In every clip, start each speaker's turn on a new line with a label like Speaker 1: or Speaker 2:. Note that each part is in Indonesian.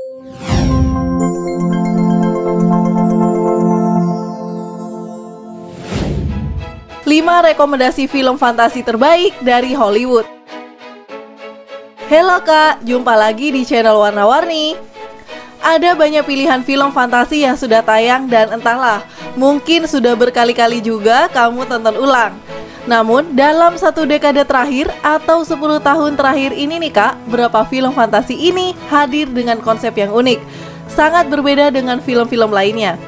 Speaker 1: 5 rekomendasi film fantasi terbaik dari Hollywood. Halo Kak, jumpa lagi di channel Warna-Warni. Ada banyak pilihan film fantasi yang sudah tayang dan entahlah, mungkin sudah berkali-kali juga kamu tonton ulang. Namun dalam satu dekade terakhir atau 10 tahun terakhir ini nih Kak, beberapa film fantasi ini hadir dengan konsep yang unik, sangat berbeda dengan film-film lainnya.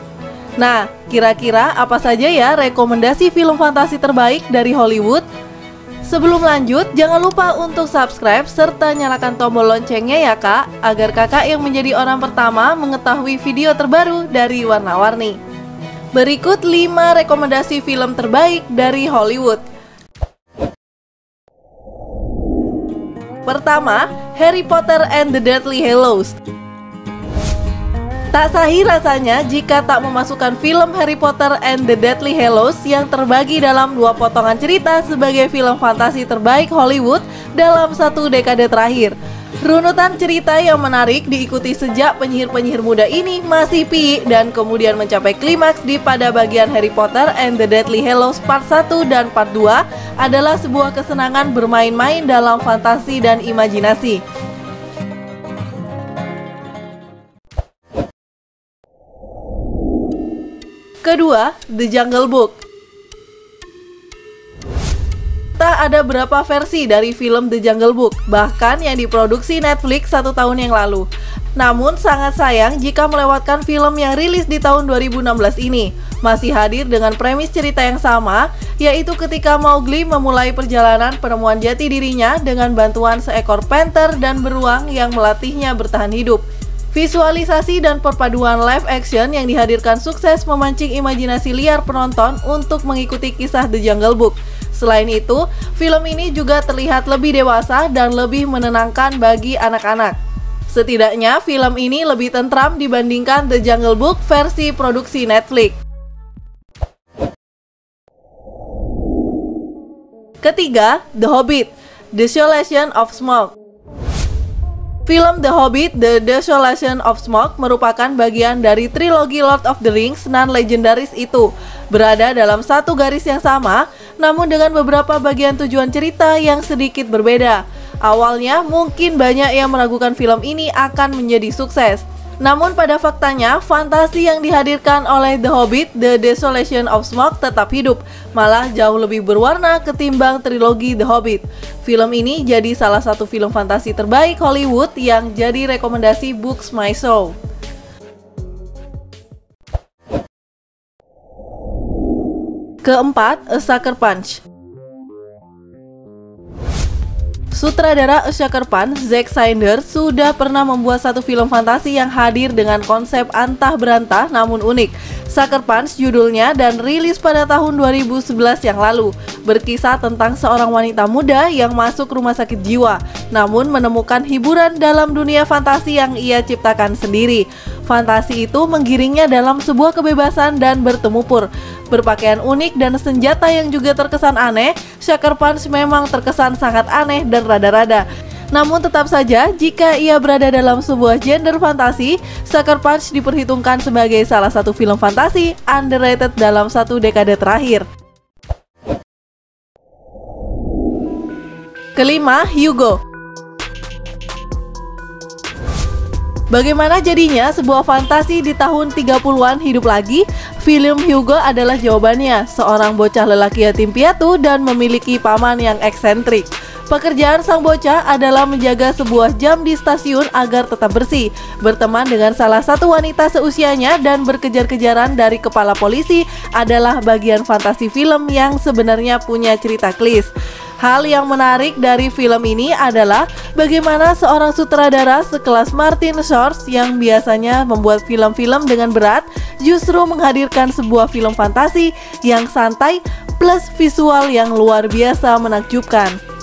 Speaker 1: Nah, kira-kira apa saja ya rekomendasi film fantasi terbaik dari Hollywood? Sebelum lanjut, jangan lupa untuk subscribe serta nyalakan tombol loncengnya ya Kak, agar Kakak yang menjadi orang pertama mengetahui video terbaru dari Warna-Warni. Berikut 5 rekomendasi film terbaik dari Hollywood. Pertama, Harry Potter and the Deathly Hallows. Tak sahih rasanya jika tak memasukkan film Harry Potter and the Deathly Hallows yang terbagi dalam 2 potongan cerita sebagai film fantasi terbaik Hollywood dalam satu dekade terakhir. Runutan cerita yang menarik diikuti sejak penyihir-penyihir muda ini masih piik dan kemudian mencapai klimaks di pada bagian Harry Potter and the Deathly Hallows Part 1 dan Part 2 adalah sebuah kesenangan bermain-main dalam fantasi dan imajinasi. Kedua, The Jungle Book. Tak ada berapa versi dari film The Jungle Book, bahkan yang diproduksi Netflix 1 tahun yang lalu. Namun sangat sayang jika melewatkan film yang rilis di tahun 2016 ini. Masih hadir dengan premis cerita yang sama, yaitu ketika Mowgli memulai perjalanan penemuan jati dirinya dengan bantuan seekor panther dan beruang yang melatihnya bertahan hidup. Visualisasi dan perpaduan live action yang dihadirkan sukses memancing imajinasi liar penonton untuk mengikuti kisah The Jungle Book. Selain itu, film ini juga terlihat lebih dewasa dan lebih menenangkan bagi anak-anak. Setidaknya, film ini lebih tentram dibandingkan The Jungle Book versi produksi Netflix. Ketiga, The Hobbit, The Desolation of Smaug. Film The Hobbit, The Desolation of Smaug merupakan bagian dari trilogi Lord of the Rings non-legendaris itu, berada dalam satu garis yang sama, namun dengan beberapa bagian tujuan cerita yang sedikit berbeda. Awalnya mungkin banyak yang meragukan film ini akan menjadi sukses. Namun pada faktanya, fantasi yang dihadirkan oleh The Hobbit, The Desolation of Smaug tetap hidup, malah jauh lebih berwarna ketimbang trilogi The Hobbit. Film ini jadi salah satu film fantasi terbaik Hollywood yang jadi rekomendasi Books My Soul. Keempat, A Sucker Punch. Sutradara A Sucker Punch, Zack Snyder, sudah pernah membuat satu film fantasi yang hadir dengan konsep antah berantah namun unik. Sucker Punch judulnya dan rilis pada tahun 2011 yang lalu. Berkisah tentang seorang wanita muda yang masuk rumah sakit jiwa, namun menemukan hiburan dalam dunia fantasi yang ia ciptakan sendiri. Fantasi itu menggiringnya dalam sebuah kebebasan dan bertemu pur. Berpakaian unik dan senjata yang juga terkesan aneh, Sucker Punch memang terkesan sangat aneh dan rada-rada. Namun tetap saja, jika ia berada dalam sebuah genre fantasi, Sucker Punch diperhitungkan sebagai salah satu film fantasi underrated dalam satu dekade terakhir. Kelima, Hugo. Bagaimana jadinya sebuah fantasi di tahun 30-an hidup lagi? Film Hugo adalah jawabannya. Seorang bocah lelaki yatim piatu dan memiliki paman yang eksentrik. Pekerjaan sang bocah adalah menjaga sebuah jam di stasiun agar tetap bersih, berteman dengan salah satu wanita seusianya, dan berkejar-kejaran dari kepala polisi adalah bagian fantasi film yang sebenarnya punya cerita klis. Hal yang menarik dari film ini adalah bagaimana seorang sutradara sekelas Martin Short yang biasanya membuat film-film dengan berat justru menghadirkan sebuah film fantasi yang santai plus visual yang luar biasa menakjubkan.